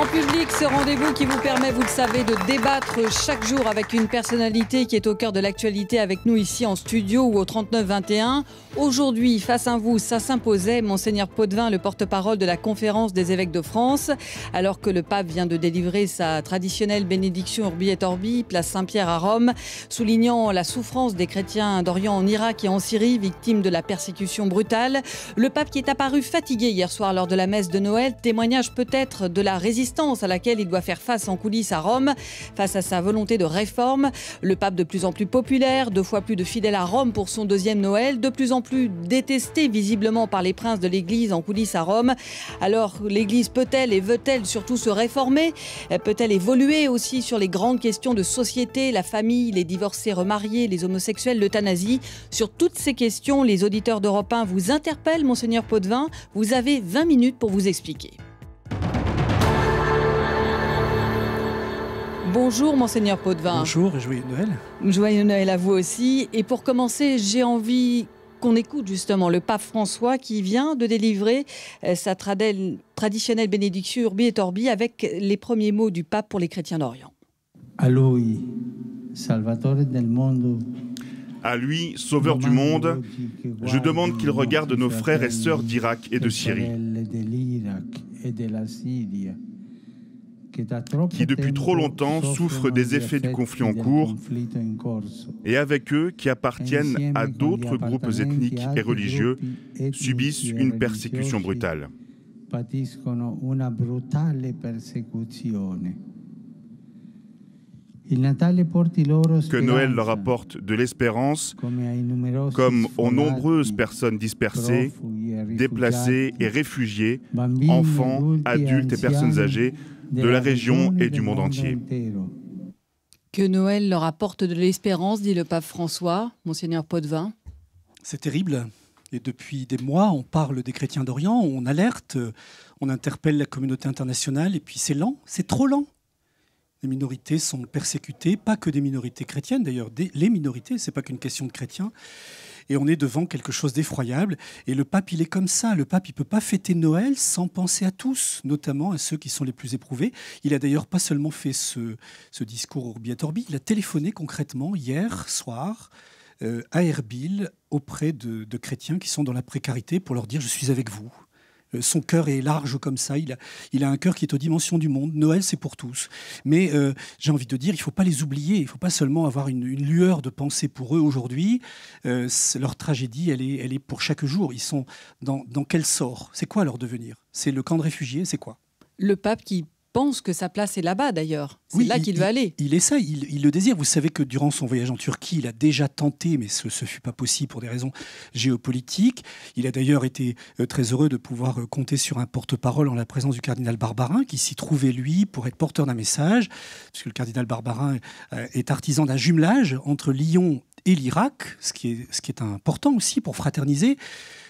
Grand public, ce rendez-vous qui vous permet, vous le savez, de débattre chaque jour avec une personnalité qui est au cœur de l'actualité avec nous ici en studio ou au 39-21. Aujourd'hui, face à vous, ça s'imposait, Monseigneur Potvin, le porte-parole de la Conférence des évêques de France. Alors que le pape vient de délivrer sa traditionnelle bénédiction Urbi et Orbi, place Saint-Pierre à Rome, soulignant la souffrance des chrétiens d'Orient en Irak et en Syrie, victimes de la persécution brutale. Le pape qui est apparu fatigué hier soir lors de la messe de Noël, témoignage peut-être de la résistance à laquelle il doit faire face en coulisses à Rome, face à sa volonté de réforme. Le pape de plus en plus populaire, 2 fois plus de fidèles à Rome pour son 2e Noël, de plus en plus détesté visiblement par les princes de l'Église en coulisses à Rome. Alors l'Église peut-elle et veut-elle surtout se réformer? Peut-elle évoluer aussi sur les grandes questions de société, la famille, les divorcés remariés, les homosexuels, l'euthanasie? Sur toutes ces questions, les auditeurs d'Europe 1 vous interpellent, Monseigneur Potvin. Vous avez 20 minutes pour vous expliquer. Bonjour Monseigneur Potvin. Bonjour et joyeux Noël. Joyeux Noël à vous aussi. Et pour commencer, j'ai envie qu'on écoute justement le pape François qui vient de délivrer sa traditionnelle bénédiction Urbi et Orbi avec les premiers mots du pape pour les chrétiens d'Orient. A lui, Salvatore del mondo. À lui, Sauveur du monde, je demande qu'il regarde nos frères et sœurs d'Irak et de Syrie, qui depuis trop longtemps souffrent des effets du conflit en cours, et avec eux qui appartiennent à d'autres groupes ethniques et religieux, subissent une persécution brutale. Que Noël leur apporte de l'espérance, comme aux nombreuses personnes dispersées, déplacées et réfugiées, enfants, adultes et personnes âgées de la région et du monde entier. Que Noël leur apporte de l'espérance, dit le pape François. Monseigneur Potvin. C'est terrible. Et depuis des mois, on parle des chrétiens d'Orient, on alerte, on interpelle la communauté internationale, et puis c'est lent, c'est trop lent. Les minorités sont persécutées, pas que des minorités chrétiennes, d'ailleurs, les minorités, c'est pas qu'une question de chrétiens. Et on est devant quelque chose d'effroyable. Et le pape, il est comme ça. Le pape, il ne peut pas fêter Noël sans penser à tous, notamment à ceux qui sont les plus éprouvés. Il a d'ailleurs pas seulement fait ce discours Urbi et Orbi, il a téléphoné concrètement hier soir à Erbil auprès de chrétiens qui sont dans la précarité pour leur dire « je suis avec vous ». Son cœur est large comme ça, il a un cœur qui est aux dimensions du monde. Noël, c'est pour tous. Mais j'ai envie de dire, il ne faut pas les oublier, il ne faut pas seulement avoir une lueur de pensée pour eux aujourd'hui. Leur tragédie, elle est pour chaque jour. Ils sont dans quel sort? C'est quoi leur devenir? C'est le camp de réfugiés, c'est quoi? Le pape qui pense que sa place est là-bas d'ailleurs. C'est là qu'il veut aller. Il essaye, il le désire. Vous savez que durant son voyage en Turquie, il a déjà tenté, mais ce ne fut pas possible pour des raisons géopolitiques. Il a d'ailleurs été très heureux de pouvoir compter sur un porte-parole en la présence du cardinal Barbarin, qui s'y trouvait, lui, pour être porteur d'un message, puisque le cardinal Barbarin est artisan d'un jumelage entre Lyon et l'Irak, ce qui est important aussi pour fraterniser.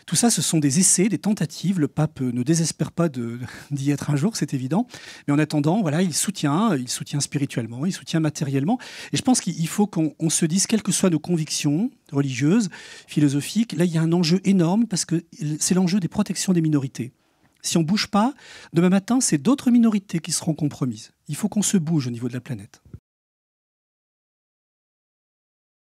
Tout ça, ce sont des essais, des tentatives. Le pape ne désespère pas d'y être un jour, c'est évident. Mais en attendant, voilà, il soutient spirituellement, il soutient matériellement. Et je pense qu'il faut qu'on se dise, quelles que soient nos convictions religieuses, philosophiques, là, il y a un enjeu énorme parce que c'est l'enjeu des protections des minorités. Si on ne bouge pas, demain matin, c'est d'autres minorités qui seront compromises. Il faut qu'on se bouge au niveau de la planète.